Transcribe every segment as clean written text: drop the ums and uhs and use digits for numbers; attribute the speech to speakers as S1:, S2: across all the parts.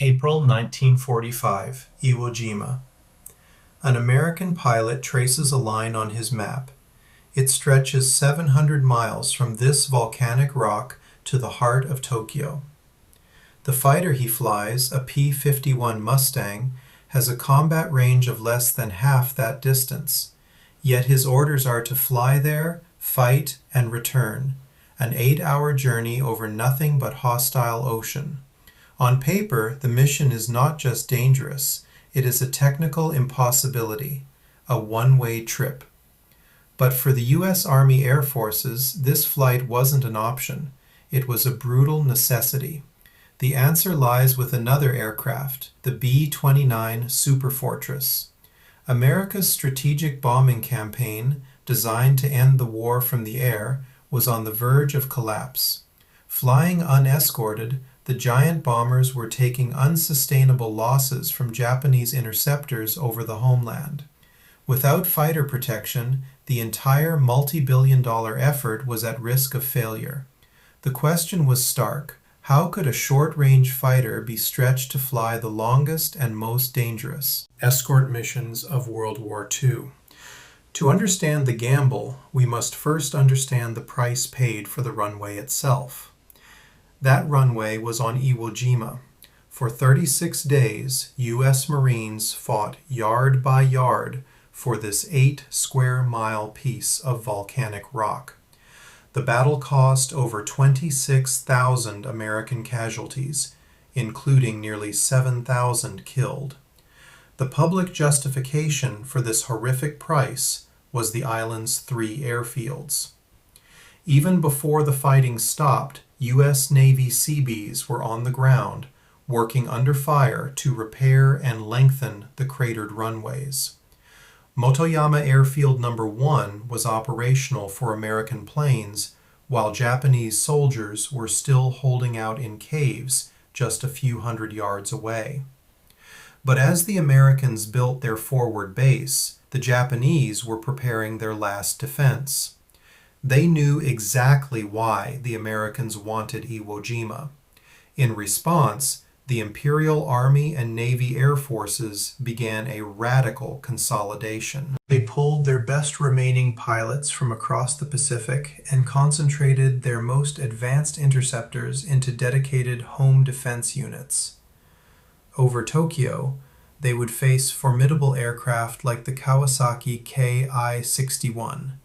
S1: April 1945, Iwo Jima. An American pilot traces a line on his map. It stretches 700 miles from this volcanic rock to the heart of Tokyo. The fighter he flies, a P-51 Mustang, has a combat range of less than half that distance. Yet his orders are to fly there, fight, and return. An 8-hour journey over nothing but hostile ocean. On paper, the mission is not just dangerous, it is a technical impossibility, a one-way trip. But for the U.S. Army Air Forces, this flight wasn't an option. It was a brutal necessity. The answer lies with another aircraft, the B-29 Superfortress. America's strategic bombing campaign, designed to end the war from the air, was on the verge of collapse. Flying unescorted, the giant bombers were taking unsustainable losses from Japanese interceptors over the homeland. Without fighter protection, the entire multi-billion-dollar effort was at risk of failure. The question was stark. How could a short-range fighter be stretched to fly the longest and most dangerous escort missions of World War II? To understand the gamble, we must first understand the price paid for the runway itself. That runway was on Iwo Jima. For 36 days, U.S. Marines fought yard by yard for this 8-square-mile piece of volcanic rock. The battle cost over 26,000 American casualties, including nearly 7,000 killed. The public justification for this horrific price was the island's 3 airfields. Even before the fighting stopped, U.S. Navy Seabees were on the ground, working under fire to repair and lengthen the cratered runways. Motoyama Airfield No. 1 was operational for American planes, while Japanese soldiers were still holding out in caves just a few hundred yards away. But as the Americans built their forward base, the Japanese were preparing their last defense. They knew exactly why the Americans wanted Iwo Jima. In response, the Imperial Army and Navy Air Forces began a radical consolidation. They pulled their best remaining pilots from across the Pacific and concentrated their most advanced interceptors into dedicated home defense units. Over Tokyo, they would face formidable aircraft like the Kawasaki Ki-61,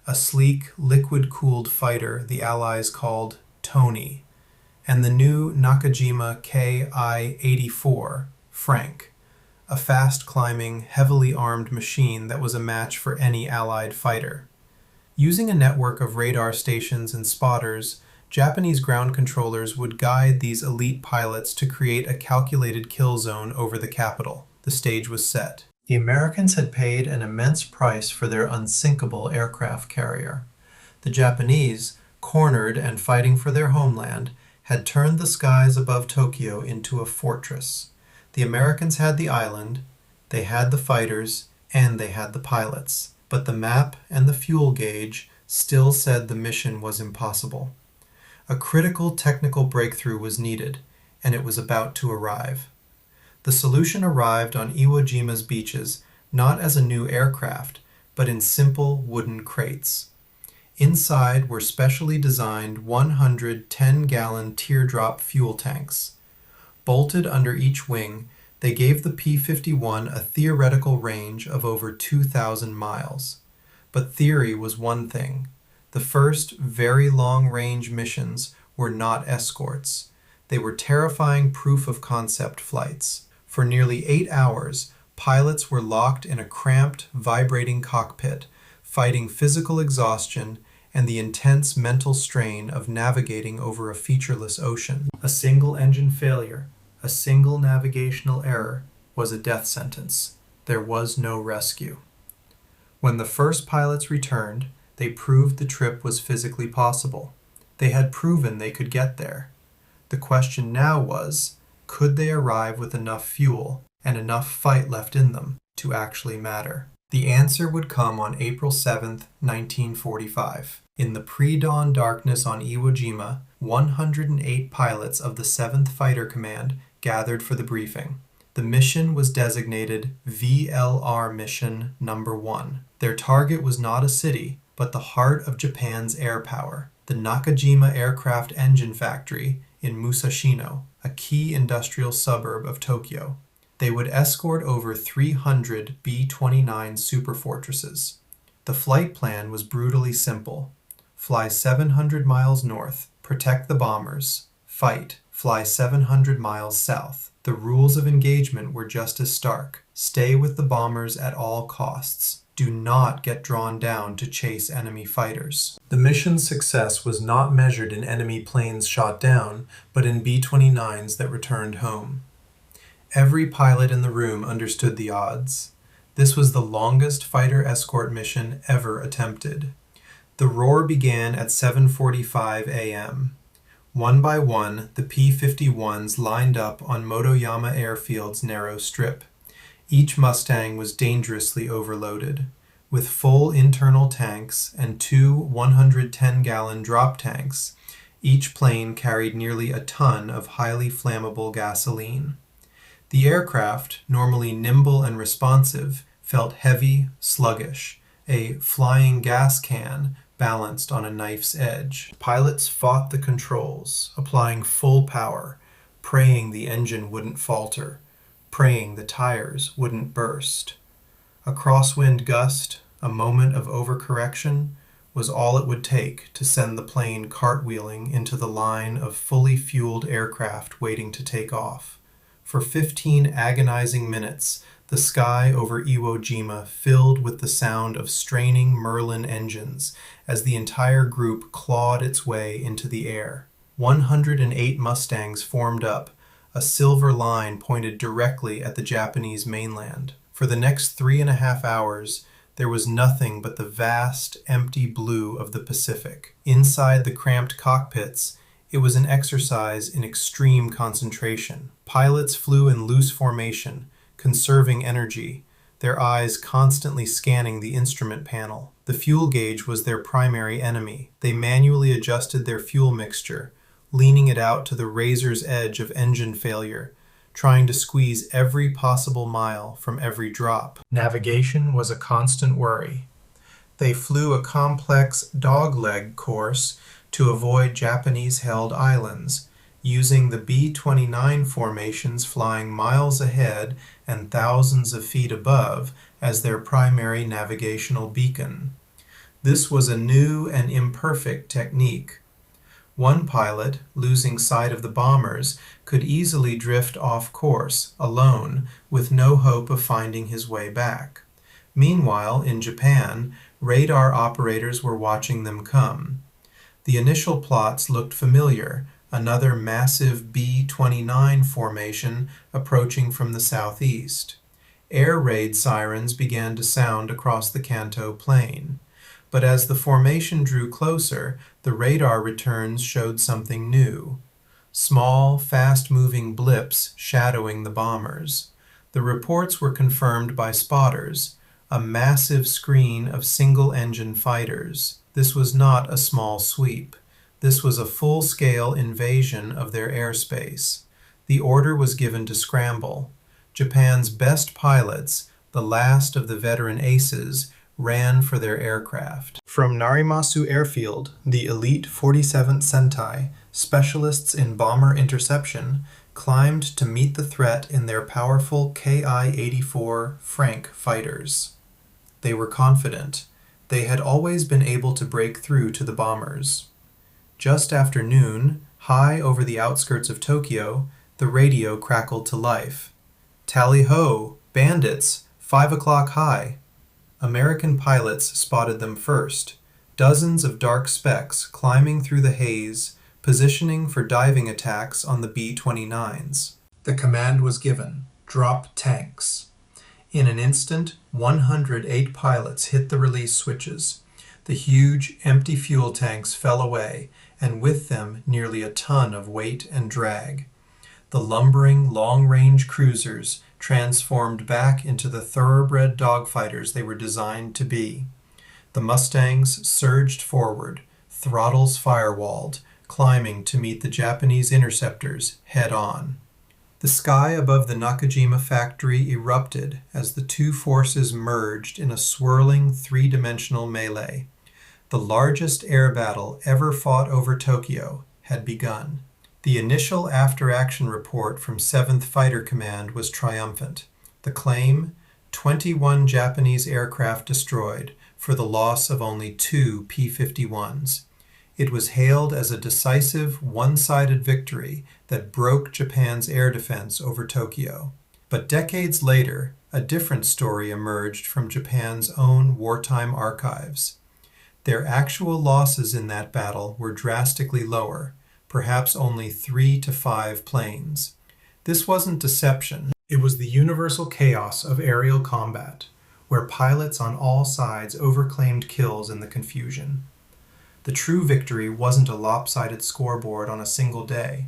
S1: a sleek, liquid-cooled fighter the Allies called Tony, and the new Nakajima Ki-84, Frank, a fast-climbing, heavily armed machine that was a match for any Allied fighter. Using a network of radar stations and spotters, Japanese ground controllers would guide these elite pilots to create a calculated kill zone over the capital. The stage was set. The Americans had paid an immense price for their unsinkable aircraft carrier. The Japanese, cornered and fighting for their homeland, had turned the skies above Tokyo into a fortress. The Americans had the island, they had the fighters, and they had the pilots. But the map and the fuel gauge still said the mission was impossible. A critical technical breakthrough was needed, and it was about to arrive. The solution arrived on Iwo Jima's beaches, not as a new aircraft, but in simple wooden crates. Inside were specially designed 100 10-gallon teardrop fuel tanks. Bolted under each wing, they gave the P-51 a theoretical range of over 2,000 miles. But theory was one thing. The first very long-range missions were not escorts. They were terrifying proof-of-concept flights. For nearly 8 hours, pilots were locked in a cramped, vibrating cockpit, fighting physical exhaustion and the intense mental strain of navigating over a featureless ocean. A single engine failure, a single navigational error, was a death sentence. There was no rescue. When the first pilots returned, they proved the trip was physically possible. They had proven they could get there. The question now was, could they arrive with enough fuel and enough fight left in them to actually matter? The answer would come on April 7, 1945. In the pre-dawn darkness on Iwo Jima, 108 pilots of the 7th Fighter Command gathered for the briefing. The mission was designated VLR Mission Number 1. Their target was not a city, but the heart of Japan's air power, the Nakajima Aircraft Engine Factory in Musashino, a key industrial suburb of Tokyo. They would escort over 300 B-29 Superfortresses. The flight plan was brutally simple. Fly 700 miles north, protect the bombers. Fight, fly 700 miles south. The rules of engagement were just as stark. Stay with the bombers at all costs. Do not get drawn down to chase enemy fighters. The mission's success was not measured in enemy planes shot down, but in B-29s that returned home. Every pilot in the room understood the odds. This was the longest fighter escort mission ever attempted. The roar began at 7:45 a.m. One by one, the P-51s lined up on Motoyama Airfield's narrow strip. Each Mustang was dangerously overloaded. With full internal tanks and two 110-gallon drop tanks, each plane carried nearly a ton of highly flammable gasoline. The aircraft, normally nimble and responsive, felt heavy, sluggish, a flying gas can balanced on a knife's edge. Pilots fought the controls, applying full power, praying the engine wouldn't falter, praying the tires wouldn't burst. A crosswind gust, a moment of overcorrection, was all it would take to send the plane cartwheeling into the line of fully fueled aircraft waiting to take off. For 15 agonizing minutes, the sky over Iwo Jima filled with the sound of straining Merlin engines as the entire group clawed its way into the air. 108 Mustangs formed up, a silver line pointed directly at the Japanese mainland. For the next 3.5 hours, there was nothing but the vast, empty blue of the Pacific. Inside the cramped cockpits, it was an exercise in extreme concentration. Pilots flew in loose formation, conserving energy, their eyes constantly scanning the instrument panel. The fuel gauge was their primary enemy. They manually adjusted their fuel mixture, leaning it out to the razor's edge of engine failure, trying to squeeze every possible mile from every drop. Navigation was a constant worry. They flew a complex dogleg course to avoid Japanese-held islands, using the B-29 formations flying miles ahead and thousands of feet above as their primary navigational beacon. This was a new and imperfect technique. One pilot, losing sight of the bombers, could easily drift off course, alone, with no hope of finding his way back. Meanwhile, in Japan, radar operators were watching them come. The initial plots looked familiar, another massive B-29 formation approaching from the southeast. Air raid sirens began to sound across the Kanto plain. But as the formation drew closer, the radar returns showed something new. Small, fast-moving blips shadowing the bombers. The reports were confirmed by spotters, a massive screen of single-engine fighters. This was not a small sweep. This was a full-scale invasion of their airspace. The order was given to scramble. Japan's best pilots, the last of the veteran aces, ran for their aircraft. From Narimasu Airfield, the elite 47th Sentai, specialists in bomber interception, climbed to meet the threat in their powerful Ki-84 Frank fighters. They were confident. They had always been able to break through to the bombers. Just after noon, high over the outskirts of Tokyo, the radio crackled to life. "Tally-ho! Bandits! 5 o'clock high!" American pilots spotted them first, dozens of dark specks climbing through the haze, positioning for diving attacks on the B-29s. The command was given: drop tanks. In an instant, 108 pilots hit the release switches. The huge, empty fuel tanks fell away, and with them nearly a ton of weight and drag. The lumbering, long-range cruisers transformed back into the thoroughbred dogfighters they were designed to be. The Mustangs surged forward, throttles firewalled, climbing to meet the Japanese interceptors head-on. The sky above the Nakajima factory erupted as the two forces merged in a swirling three-dimensional melee. The largest air battle ever fought over Tokyo had begun. The initial after-action report from 7th Fighter Command was triumphant. The claim, 21 Japanese aircraft destroyed for the loss of only 2 P-51s. It was hailed as a decisive, one-sided victory that broke Japan's air defense over Tokyo. But decades later, a different story emerged from Japan's own wartime archives. Their actual losses in that battle were drastically lower, perhaps only 3 to 5 planes. This wasn't deception. It was the universal chaos of aerial combat, where pilots on all sides overclaimed kills in the confusion. The true victory wasn't a lopsided scoreboard on a single day.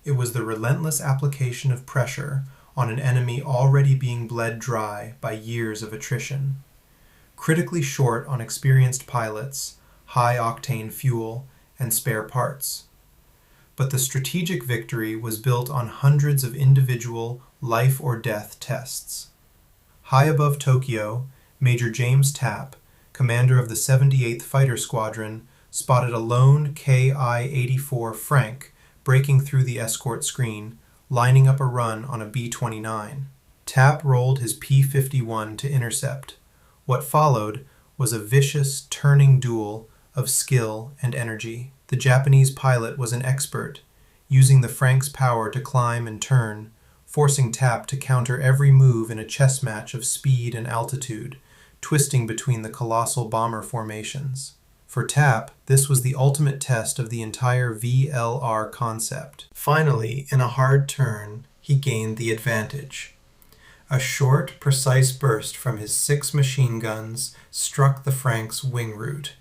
S1: It was the relentless application of pressure on an enemy already being bled dry by years of attrition. Critically short on experienced pilots, high-octane fuel, and spare parts. But the strategic victory was built on hundreds of individual life-or-death tests. High above Tokyo, Major James Tapp, commander of the 78th Fighter Squadron, spotted a lone Ki-84 Frank breaking through the escort screen, lining up a run on a B-29. Tapp rolled his P-51 to intercept. What followed was a vicious, turning duel of skill and energy. The Japanese pilot was an expert, using the Frank's power to climb and turn, forcing Tapp to counter every move in a chess match of speed and altitude, twisting between the colossal bomber formations. For Tapp, this was the ultimate test of the entire VLR concept. Finally, in a hard turn, he gained the advantage. A short, precise burst from his 6 machine guns struck the Frank's wing root.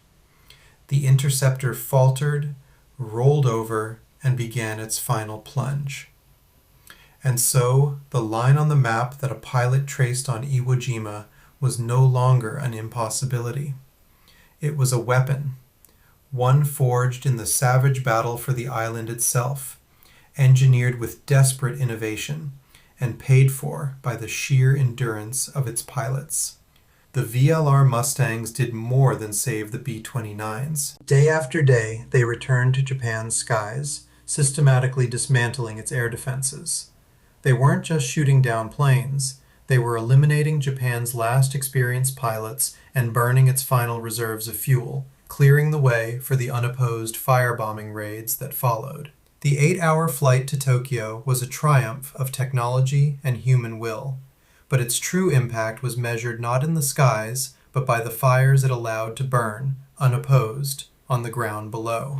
S1: The interceptor faltered, rolled over, and began its final plunge. And so, the line on the map that a pilot traced on Iwo Jima was no longer an impossibility. It was a weapon, one forged in the savage battle for the island itself, engineered with desperate innovation, and paid for by the sheer endurance of its pilots. The VLR Mustangs did more than save the B-29s. Day after day, they returned to Japan's skies, systematically dismantling its air defenses. They weren't just shooting down planes. They were eliminating Japan's last experienced pilots and burning its final reserves of fuel, clearing the way for the unopposed firebombing raids that followed. The 8-hour flight to Tokyo was a triumph of technology and human will, but its true impact was measured not in the skies, but by the fires it allowed to burn, unopposed, on the ground below.